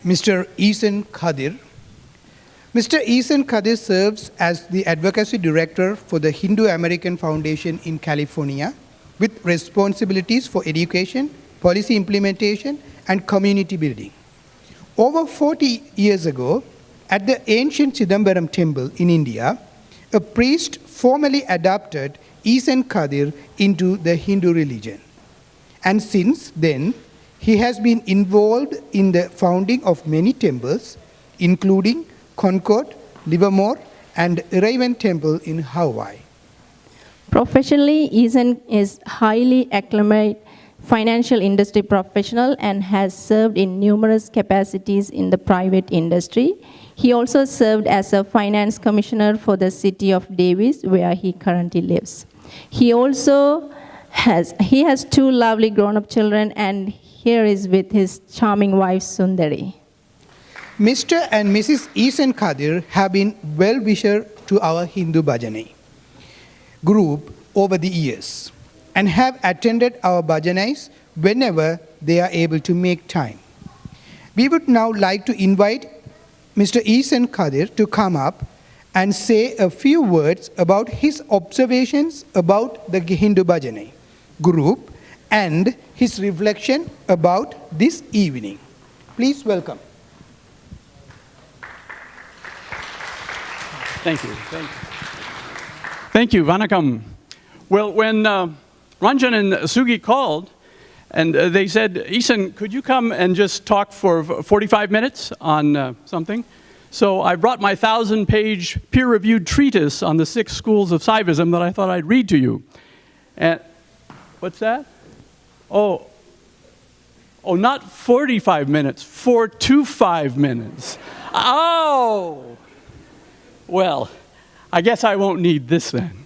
Mr. Ehsan Khadir. Mr. Ehsan Khadir serves as the Advocacy Director for the Hindu American Foundation in California, with responsibilities for education, policy implementation, and community building. Over 40 years ago, at the ancient Chidambaram temple in India, a priest formally adopted Ehsan Khadir into the Hindu religion. And since then, he has been involved in the founding of many temples, including Concord, Livermore, and Raven Temple in Hawaii. Professionally, Ehsan is highly acclaimed financial industry professional and has served in numerous capacities in the private industry. He also served as a finance commissioner for the city of Davis, where he currently lives. He has two lovely grown-up children, and here is with his charming wife, Sundari. Mr. and Mrs. Ehsan Khadir have been well-wisher to our Hindu Bhajani group over the years and have attended our bhajanais whenever they are able to make time. We would now like to invite Mr. Ehsan Khadir to come up and say a few words about his observations about the Hindu Bhajani group and his reflection about this evening. Please welcome. Thank you. Thank you, Vanakkam. Well, when Ranjan and Sugi called, and they said, Ehsan, could you come and just talk for 45 minutes on something? So I brought my 1,000-page peer-reviewed treatise on the 6 schools of Saivism that I thought I'd read to you. And what's that? Oh, not 45 minutes, 425 minutes. Oh! Well, I guess I won't need this then.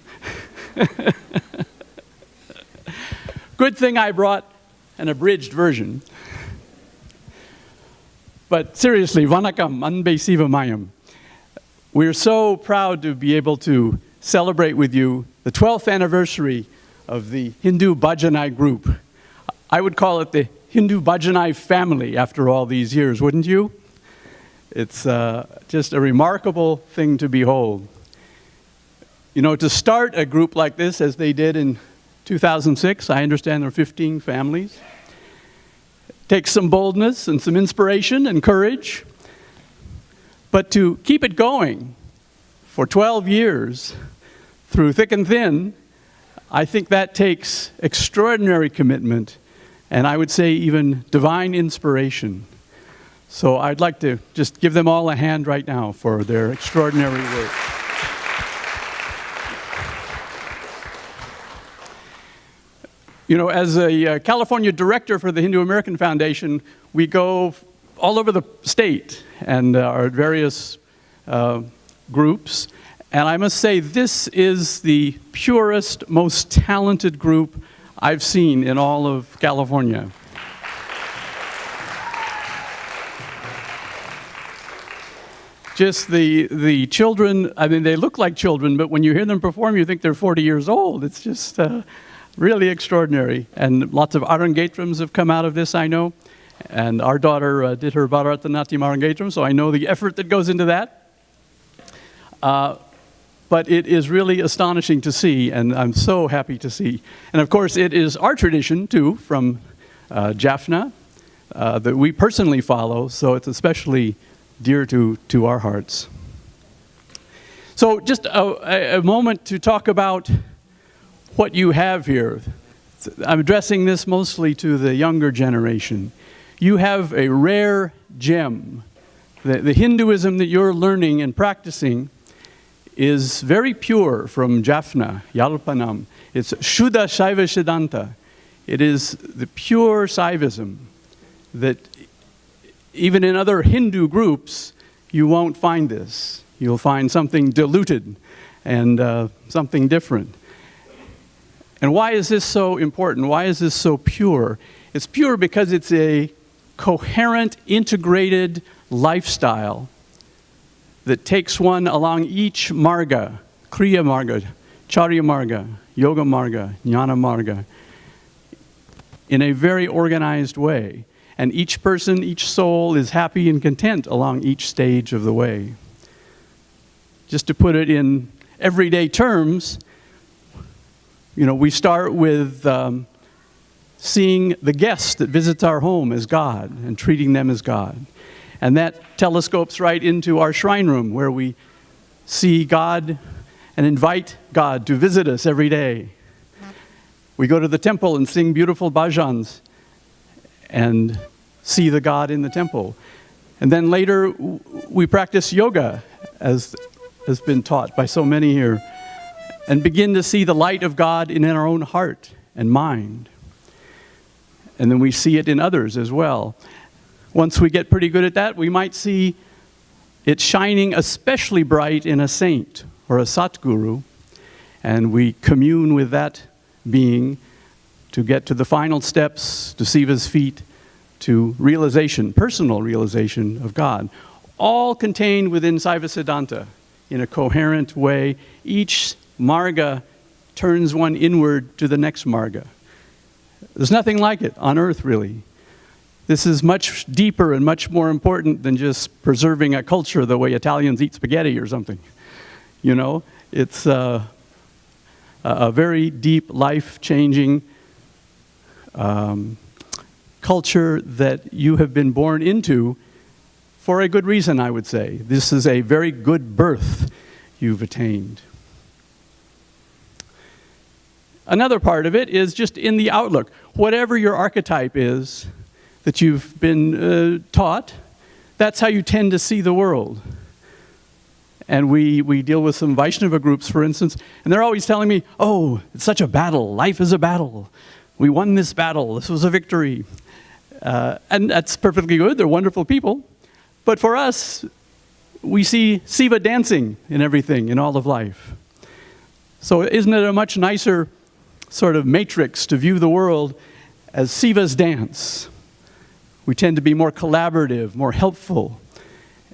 Good thing I brought an abridged version. But seriously, Vanakkam, Anbe Sivamayam. We're so proud to be able to celebrate with you the 12th anniversary of the Hindu Bhajanai group. I would call it the Hindu Bhajanai family after all these years, wouldn't you? It's just a remarkable thing to behold. You know, to start a group like this, as they did in 2006, I understand there are 15 families, takes some boldness and some inspiration and courage. But to keep it going for 12 years, through thick and thin, I think that takes extraordinary commitment, and I would say even divine inspiration. So I'd like to just give them all a hand right now for their extraordinary work. You know, as a California director for the Hindu American Foundation, we go all over the state and our various groups. And I must say, this is the purest, most talented group I've seen in all of California. Just the children, I mean, they look like children, but when you hear them perform, you think they're 40 years old. It's just really extraordinary. And lots of Arangetrams have come out of this, I know. And our daughter did her Bharatanatyam Arangetram, so I know the effort that goes into that. But it is really astonishing to see, and I'm so happy to see. And of course, it is our tradition, too, from Jaffna, that we personally follow, so it's especially dear to our hearts. So just a moment to talk about what you have here. I'm addressing this mostly to the younger generation. You have a rare gem. The Hinduism that you're learning and practicing is very pure from Jaffna, Yalpanam. It's Shuddha Shaiva Siddhanta. It is the pure Saivism that even in other Hindu groups, you won't find this. You'll find something diluted and something different. And why is this so important? Why is this so pure? It's pure because it's a coherent, integrated lifestyle that takes one along each marga, Kriya Marga, Charya Marga, Yoga Marga, Jnana Marga, in a very organized way. and each person, each soul is happy and content along each stage of the way. Just to put it in everyday terms, we start with seeing the guest that visits our home as God and treating them as God. And that telescopes right into our shrine room, where we see God and invite God to visit us every day. We go to the temple and sing beautiful bhajans and see the God in the temple. And then later we practice yoga, as has been taught by so many here, and begin to see the light of God in our own heart and mind. And then we see it in others as well. Once we get pretty good at that, we might see it shining especially bright in a saint or a Satguru, and we commune with that being to get to the final steps, to Siva's feet, to realization, personal realization of God, all contained within Saiva Siddhanta in a coherent way. Each marga turns one inward to the next marga. There's nothing like it on earth, really. This is much deeper and much more important than just preserving a culture the way Italians eat spaghetti or something. It's a very deep, life-changing culture that you have been born into for a good reason, I would say. This is a very good birth you've attained. Another part of it is just in the outlook. Whatever your archetype is that you've been taught, that's how you tend to see the world. And we deal with some Vaishnava groups, for instance, and they're always telling me, oh, it's such a battle. Life is a battle. We won this battle. This was a victory. And that's perfectly good. They're wonderful people. But for us, we see Siva dancing in everything, in all of life. So isn't it a much nicer sort of matrix to view the world as Siva's dance? We tend to be more collaborative, more helpful,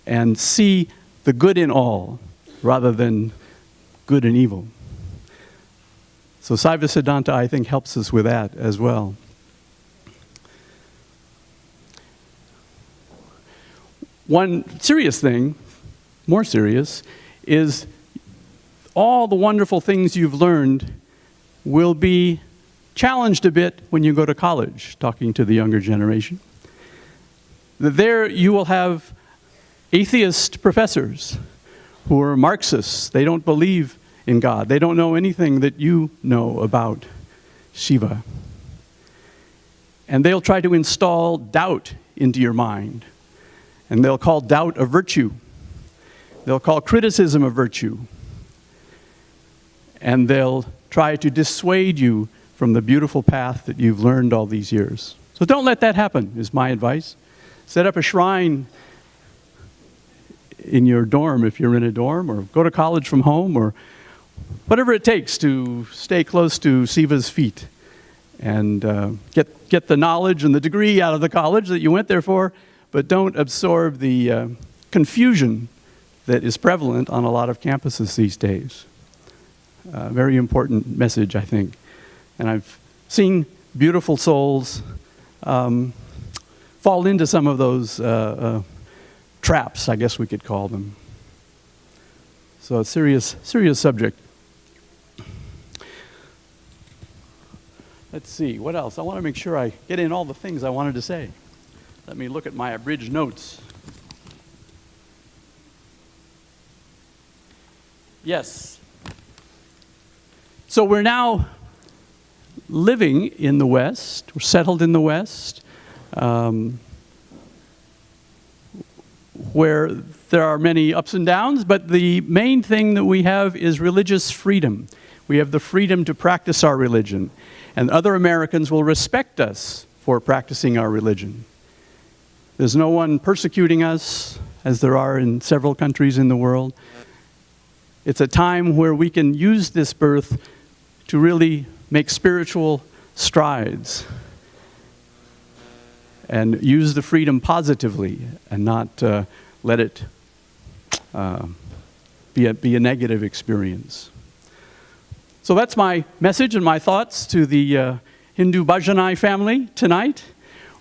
and see the good in all rather than good and evil. So Saiva Siddhanta, I think, helps us with that as well. One serious thing, more serious, is all the wonderful things you've learned will be challenged a bit when you go to college, talking to the younger generation. There you will have atheist professors who are Marxists. They don't believe in God. They don't know anything that you know about Shiva. And they'll try to install doubt into your mind. And they'll call doubt a virtue. They'll call criticism a virtue. And they'll try to dissuade you from the beautiful path that you've learned all these years. So don't let that happen, is my advice. Set up a shrine in your dorm if you're in a dorm, or go to college from home, or whatever it takes to stay close to Siva's feet and get the knowledge and the degree out of the college that you went there for, but don't absorb the confusion that is prevalent on a lot of campuses these days. Very important message, I think. And I've seen beautiful souls fall into some of those traps, I guess we could call them. So a serious subject. Let's see, what else? I want to make sure I get in all the things I wanted to say. Let me look at my abridged notes. Yes. So we're now living in the West. We're settled in the West, where there are many ups and downs, but the main thing that we have is religious freedom. We have the freedom to practice our religion, and other Americans will respect us for practicing our religion. There's no one persecuting us, as there are in several countries in the world. It's a time where we can use this birth to really make spiritual strides and use the freedom positively and not let it be a negative experience. So that's my message and my thoughts to the Hindu Bhajanai family tonight.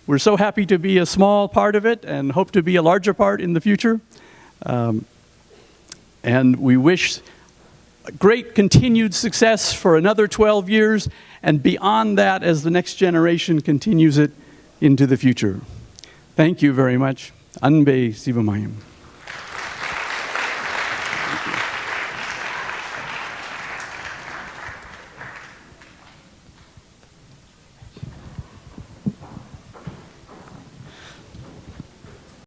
we're so happy to be a small part of it and hope to be a larger part in the future. And we wish great continued success for another 12 years and beyond that as the next generation continues it into the future. Thank you very much. Anbe Sivamayam.